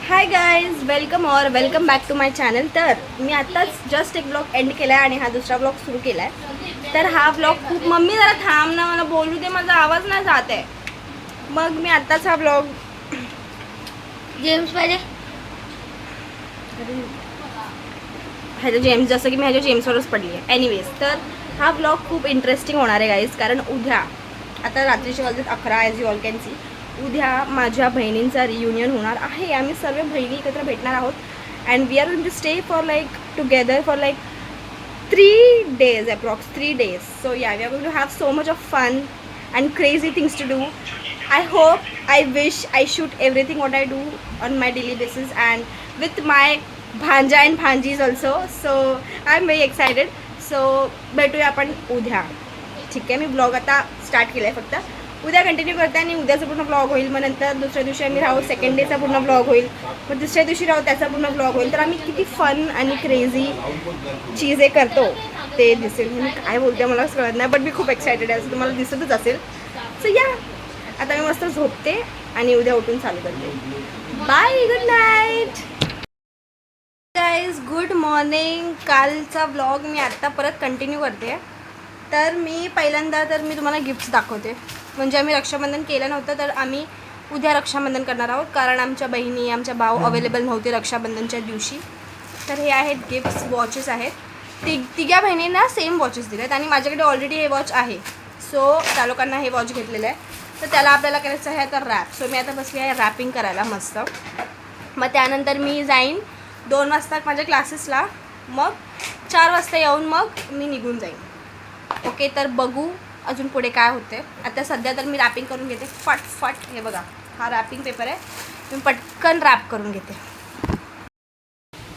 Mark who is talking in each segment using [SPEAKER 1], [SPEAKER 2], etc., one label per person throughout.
[SPEAKER 1] High guys, welcome back to my channel. तर मी आत्ताच जस्ट एक ब्लॉग एंड केला आहे आणि हा दुसरा ब्लॉग सुरू केला आहे. तर हा ब्लॉग खूप मम्मी जरा थांब ना, मला बोलू दे, माझा आवाज नाही जात आहे. मग मी आत्ताच हा ब्लॉग
[SPEAKER 2] जेम्स पाहिजे
[SPEAKER 1] ह्याच्या जेम्स, जसं की मी ह्याच्या जेम्सवरच पडली आहे. एनिवेज, तर हा ब्लॉग खूप इंटरेस्टिंग होणार आहे गाईज, कारण उद्या आता रात्रीचे वाजलेत 11 as you all can see. उद्या माझ्या बहिणींचा रियुनियन होणार आहे. आम्ही सर्व बहिणी एकत्र भेटणार आहोत and we are going to stay for like together for like 3 days, approx 3 days. So yeah, we are going to have so much of fun and crazy things to do. I hope, I wish I shoot everything what I do on my daily basis and with my भांजा and भांजीज also. So I'm very excited. So भेटूया आपण उद्या. ठीक आहे, मी blog आता start केला आहे, फक्त उद्या कंटिन्यू करते आणि उद्याचा पूर्ण ब्लॉग होईल. मग नंतर दुसऱ्या दिवशी आम्ही राहू, सेकंड डेचा पूर्ण ब्लॉग होईल. मग दुसऱ्या दिवशी राहू, त्याचा पूर्ण ब्लॉग होईल. तर आम्ही किती फन आणि क्रेझी चीजे करतो ते दिसेल. मी काय बोलते मला कळत नाही, बट मी खूप एक्सायटेड आहे, असं तुम्हाला दिसतच असेल. सो या, आता मी मस्त झोपते आणि उद्या उठून चालू करते. Bye, good night guys, good morning. कालचा ब्लॉग मी आत्ता परत कंटिन्यू करते. तर मी पहिल्यांदा मी तुम्हाला गिफ्ट्स दाखवते. म्हणजे आम्ही रक्षाबंधन केलं नव्हतं, तर आम्ही उद्या रक्षाबंधन करणार आहोत, कारण आमच्या बहिणी, आमच्या भाऊ अवेलेबल नव्हते रक्षाबंधनच्या दिवशी. तर हे आहेत गिफ्ट्स, वॉचेस आहेत. तिघ्या बहिणींना सेम वॉचेस दिले आहेत आणि माझ्याकडे ऑलरेडी हे वॉच आहे. सो त्या लोकांना हे वॉच घेतलेलं आहे. तर त्याला आपल्याला करायचं आहे आता रॅप. सो मी आता बसली आहे रॅपिंग करायला मस्त. मग त्यानंतर मी जाईन 2 वाजता माझ्या क्लासेसला. मग 4 वाजता येऊन मग मी निघून जाईन. ओके, तर बघू अजून पुढे काय होते. आता सध्या तर मी रॅपिंग करून घेते फट. हे बघा, हा रॅपिंग पेपर आहे, मी पटकन रॅप करून घेते.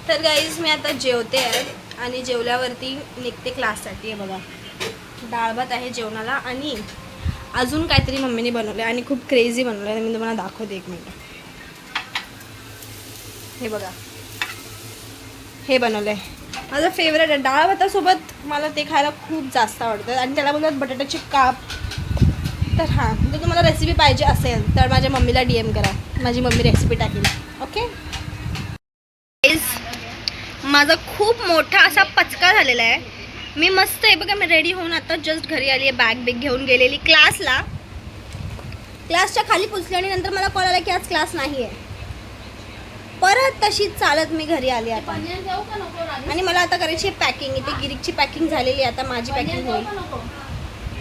[SPEAKER 1] तर गाईज, मी आता जेवते आहे आणि जेवल्यावरती निघते क्लाससाठी. हे बघा, डाळ भात आहे जेवणाला आणि अजून काहीतरी मम्मीने बनवलं आहे आणि खूप क्रेझी बनवलं आहे. मी तुम्हाला दाखवते, 1 मिनिट. हे बघा, हे बनवलं आहे, माझं फेवरेट आहे. डाळ भातासोबत मला ते खायला खूप जास्त आवडतं आणि त्याला बोलतात बटाट्याची काप. तर हां, जर तुम्हाला रेसिपी पाहिजे असेल तर माझ्या मम्मीला DM करा, माझी मम्मी रेसिपी टाकेल. ओके, माझा खूप मोठा असा पचका झालेला आहे. मी मस्त आहे बघा, मी रेडी होऊन आता जस्ट घरी आली आहे. बॅग घेऊन गेलेली क्लासला. क्लासच्या खाली पोचली आणि नंतर मला कॉल आला की आज क्लास नाही आहे. परत तशीच चालत मी घरी आली आता. आणि मला आता करायची आहे पॅकिंग. इथे गिरीकची पॅकिंग झालेली आहे, आता माझी पॅकिंग होईल.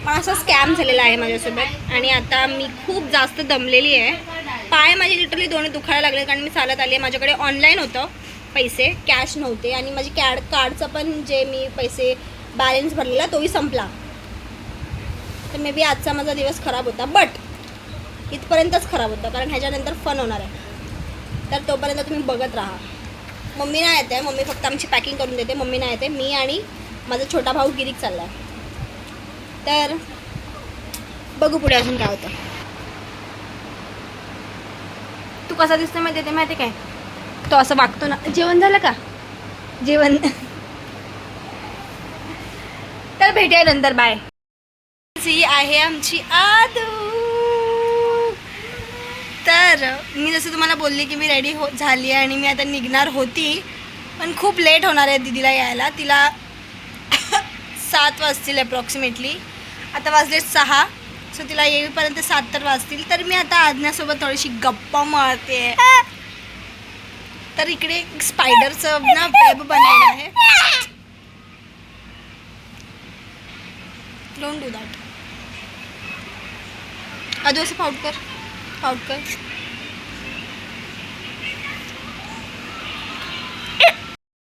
[SPEAKER 1] मग असा स्कॅम झालेला आहे माझ्यासोबत आणि आता मी खूप जास्त दमलेली आहे. पाय माझे लिटरली दोन्ही दुखायला लागले, कारण मी चालत आली आहे. माझ्याकडे ऑनलाईन होतं पैसे, कॅश नव्हते आणि माझी कार्डचं पण जे मी पैसे बॅलन्स भरलेला तोही संपला. तर मे बी आजचा माझा दिवस खराब होता, बट इथपर्यंतच खराब होता, कारण ह्याच्यानंतर फन होणार आहे. तर तोपर्यंत तुम्ही बघत राहा. मम्मी नाही येते, मम्मी फक्त आमची पॅकिंग करून देते. मम्मी नाही येते, मी आणि माझा छोटा भाऊ गिरीक चालला आहे. तर बघू पुढे अजून काय होतं. तू कसा दिसतो माहिती काय? तो असं वागतो ना. जेवण झालं का? जेवण. तर भेटूया नंतर, बाय. ही आहे आमची आदू. तर मी जसं तुम्हाला बोलली की मी रेडी झाली आहे आणि मी आता निघणार होती, पण खूप लेट होणार आहे दीदीला यायला. तिला 7 वाजतील अप्रॉक्सिमेटली. आता वाजले 6. सो तिला येईपर्यंत 7 तर वाजतील. तर मी आता आज्ञासोबत थोडीशी गप्पा मारते. तर इकडे स्पायडरचं ना वेब बनवलं आहे. Don't do that. आदू असं पाऊट कर.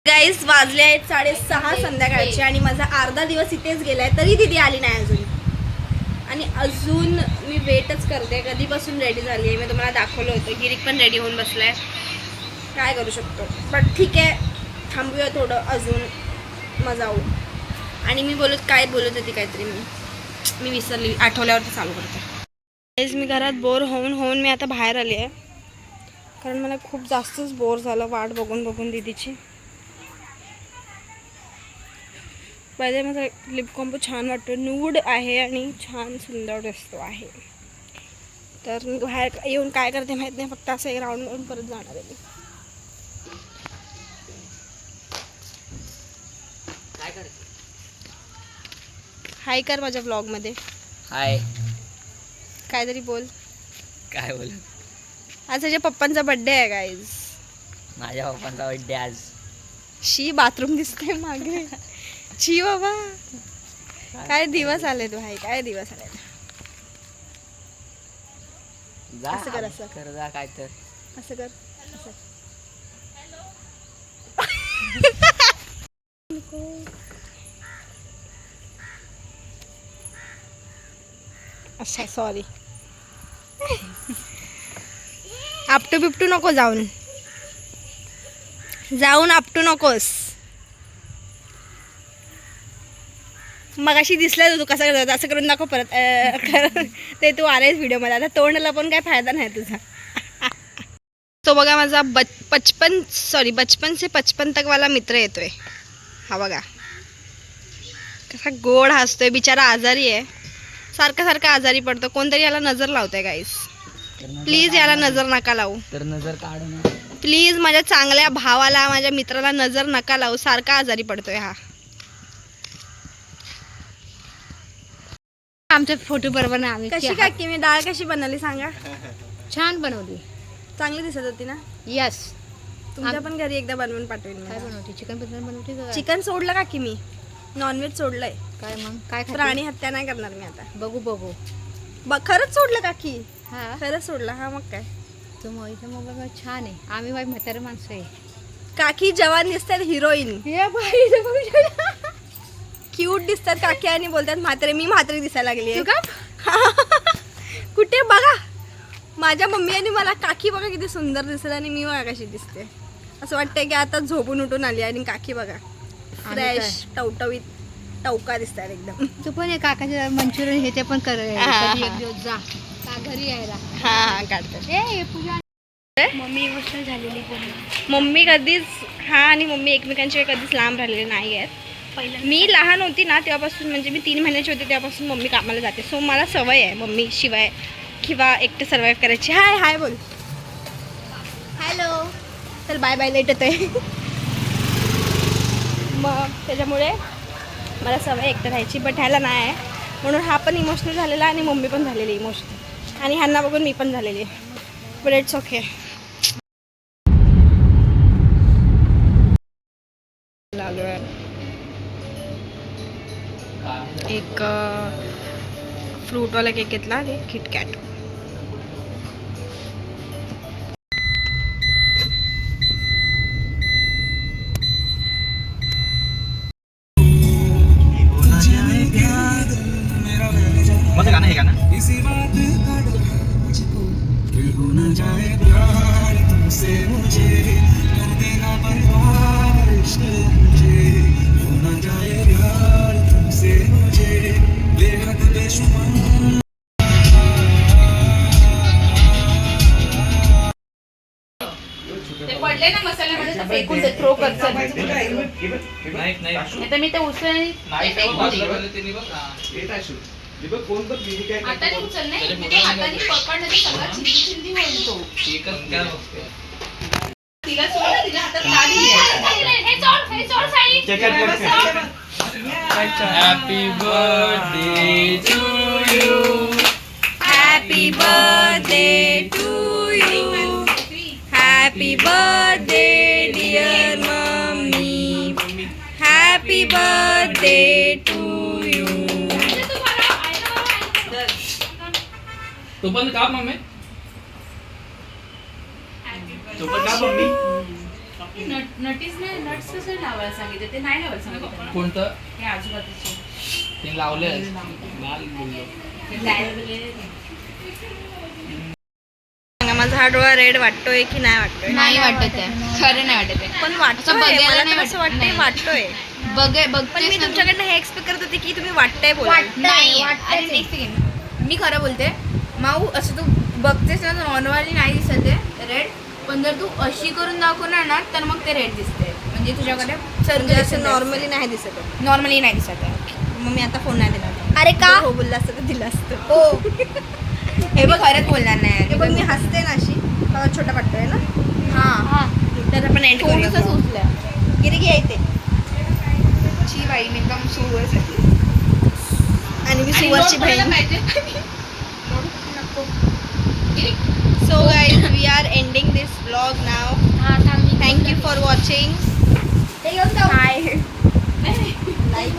[SPEAKER 1] गाईज, वाजले आहेत 6:30 संध्याकाळचे आणि माझा अर्धा दिवस इथेच गेलाय, तरी दीदी आली नाही अजून. आणि अजून मी वेटच करते. कधीपासून रेडी झाली आहे, मी तुम्हाला दाखवलं होतं. गिरीक पण रेडी होऊन बसलाय. काय करू शकतो, बट ठीक आहे, थांबूया थोडं अजून, मग जाऊ. आणि मी काय बोलत होती काहीतरी मी विसरली. आठवल्यावरती चालू करते. मी घरात बोर होऊन मी आता बाहेर आली आहे, कारण मला खूप जास्तच बोर झालं वाट बघून दीदीची. पाहिजे माझा लिप कॉम्बो छान वाटतो, न्यूड आहे आणि छान सुंदर दिसतो आहे. तर मी बाहेर येऊन काय करते माहीत नाही, फक्त असं एक राऊंड परत जाणार आहे मी. हाय कर माझ्या ब्लॉगमध्ये.
[SPEAKER 3] हाय.
[SPEAKER 1] काहीतरी बोल.
[SPEAKER 3] काय बोल.
[SPEAKER 1] आज त्याच्या पप्पांचा बर्थडे आहे गाईज.
[SPEAKER 3] माझ्या पप्पांचा बर्थडे आज.
[SPEAKER 1] शी बाथरूम दिसते मागे. शी बाबा काय दिवस आले तू. हाय काय दिवस आले.
[SPEAKER 3] जा
[SPEAKER 1] असं कर, असं.
[SPEAKER 3] कर जा काय तर.
[SPEAKER 1] असं कर असं. अच्छा सॉरी. आपटू बिपटू नको जाऊन आपटू नकोस. मगाशी दिसलं तू कसं करत असं करून दाखव परत. ते तू आलेस व्हिडिओमध्ये. आता तोंडाला पण काय फायदा नाही तुझा. तो बघा माझा बचपन से 55 तक वाला मित्र येतोय. हा बघा कसा गोड हसतोय. बिचारा आजारी आहे. सारखा आजारी पडतो. कोणतरी याला नजर लावतंय गाईस. प्लीज याला नजर नका लावू.
[SPEAKER 3] तर नजर काढ ना.
[SPEAKER 1] प्लीज माझ्या चांगल्या भावाला माझ्या मित्राला नजर नका लावू. सारखा आजारी पडतोय हा.
[SPEAKER 2] आमचे फोटो बरोबर ना. आम्ही
[SPEAKER 1] कशी काय की मी डाळ कशी बनवली सांगा.
[SPEAKER 2] छान बनवली.
[SPEAKER 1] चांगली दिसत होती ना.
[SPEAKER 2] यस.
[SPEAKER 1] तुमच्या पण घरी एकदा बनवून पाठवेन.
[SPEAKER 2] काय बनवते? चिकन बनवते का?
[SPEAKER 1] चिकन सोडलं का की मी नॉनव्हेज सोडलंय.
[SPEAKER 2] काय मग काय
[SPEAKER 1] प्राणी हत्या नाही करणार मी आता.
[SPEAKER 2] बघू.
[SPEAKER 1] खरंच सोडलं का की.
[SPEAKER 2] हा
[SPEAKER 1] खरंच सोडलं. हा मग काय
[SPEAKER 2] तो मोबाईल छान आहे. आम्ही बाई म्हातारे माणसं आहे.
[SPEAKER 1] काकी जवान दिसतात. हिरोईन
[SPEAKER 2] हे बाई
[SPEAKER 1] क्यूट दिसतात काकी आणि बोलतात म्हातारे. मी म्हातारी दिसायला लागली
[SPEAKER 2] तू
[SPEAKER 1] आहे.
[SPEAKER 2] का
[SPEAKER 1] कुठे बघा. माझ्या मम्मी आणि मला काकी बघा किती सुंदर दिसत आणि मी बघा कशी दिसते. असं वाटतंय की आता झोपून उठून आली आणि काकी बघा फ्रेश टवटवीत टवका दिसतात एकदम.
[SPEAKER 2] तू पण हे काकाचे मंचुरियन हे ते पण कर.
[SPEAKER 1] हा.
[SPEAKER 2] कधी एक दिवस जा का घरी यायला.
[SPEAKER 1] हा काढतात.
[SPEAKER 2] ए पूजा मम्मी इमोशनल झालेली पूर्ण.
[SPEAKER 1] मम्मी कधीच आणि मम्मी एकमेकांशिवाय कधीच लांब राहिलेले नाही आहेत.
[SPEAKER 2] पहिलं
[SPEAKER 1] मी लहान होती ना तेव्हापासून म्हणजे मी 3 महिन्याची होते तेव्हापासून मम्मी कामाला जाते. सो मला सवय आहे मम्मी शिवाय किंवा एकटं सर्वाईव्ह करायची. हाय बोल. हॅलो. तर बाय लेट येतोय. मग त्याच्यामुळे मला सवय एकटं राहायची. बट ह्याला नाही आहे म्हणून हा पण इमोशनल झालेला आणि मम्मी पण झालेली इमोशनल. आणि ह्यांना बघून मी पण झालेली आहे. But it's okay. एक फ्रूटवाला केक घेतला आणि किटकॅट.
[SPEAKER 3] मस्त गाणं आहे गाणं.
[SPEAKER 1] ते पडले ना मसाल्यामध्ये तर फेकून दे. थ्रो कर.
[SPEAKER 2] आता मी ते उचल
[SPEAKER 1] हाताने उचल नाही. ते हाताने पकडलं तर सगळं चिंदी होईल तो. तिला सोड ना. तिला हातात काढी
[SPEAKER 3] happy birthday to you.
[SPEAKER 1] Happy birthday to you. Happy birthday dear mummy. Happy birthday to you.
[SPEAKER 3] तू पण का मम्मी. तू पण का मम्मी.
[SPEAKER 4] नट्स कसं लावायला सांगितलं ते नाही लावायला सांगितलं.
[SPEAKER 3] कोणतं
[SPEAKER 4] हे आजूबाजूचे
[SPEAKER 3] ते लावले.
[SPEAKER 1] माझा हा डोळा रेड वाटतोय की नाही वाटतोय.
[SPEAKER 2] नाही वाटत आहे. खरं नाही वाटत आहे.
[SPEAKER 1] पण वाटतोय.
[SPEAKER 2] बघायला
[SPEAKER 1] मला
[SPEAKER 2] नाही
[SPEAKER 1] तर असं वाटतंय
[SPEAKER 2] नाही.
[SPEAKER 1] वाटतोय.
[SPEAKER 2] बघ
[SPEAKER 1] पण मी तुमच्याकडनं हे एक्सपेक्ट करत होते की तुम्ही वाटतंय बोला.
[SPEAKER 2] नाही. अरे next second. मी खरं बोलते माऊ. असं तू बघतेस ना नॉर्मली नाही दिसत आहे रेड. पण जर तू अशी करून दाखवणार ना तर मग ते रेड दिसते. म्हणजे तुझ्याकडे
[SPEAKER 1] म्हणजे असं नॉर्मली नाही दिसत आहे.
[SPEAKER 2] नॉर्मली नाही दिसत आहे.
[SPEAKER 1] मग मी आता फोन नाही दिला.
[SPEAKER 2] अरे का
[SPEAKER 1] हो बोलला असतं तर दिलं असतं.
[SPEAKER 2] हो हे बघ खरंच बोलणार नाही.
[SPEAKER 1] हे बघ मी हसते ना अशी. मला छोटा वाटतोय ना.
[SPEAKER 2] हां
[SPEAKER 1] तर आपण एंड करूया.
[SPEAKER 2] थोडंसं सुचलं.
[SPEAKER 1] गिरी घ्या इथे. ची
[SPEAKER 2] माझी बहीण एकदम सुवस आहे.
[SPEAKER 1] आणि मी
[SPEAKER 2] आणि
[SPEAKER 1] सुवरची
[SPEAKER 2] note कोणाला
[SPEAKER 1] बहीण.
[SPEAKER 2] पाहिजे? नको.
[SPEAKER 1] So guys we are ending this blog now. Thank you for watching.
[SPEAKER 2] ते घेऊन जाऊ.
[SPEAKER 1] बाय.
[SPEAKER 2] लाईक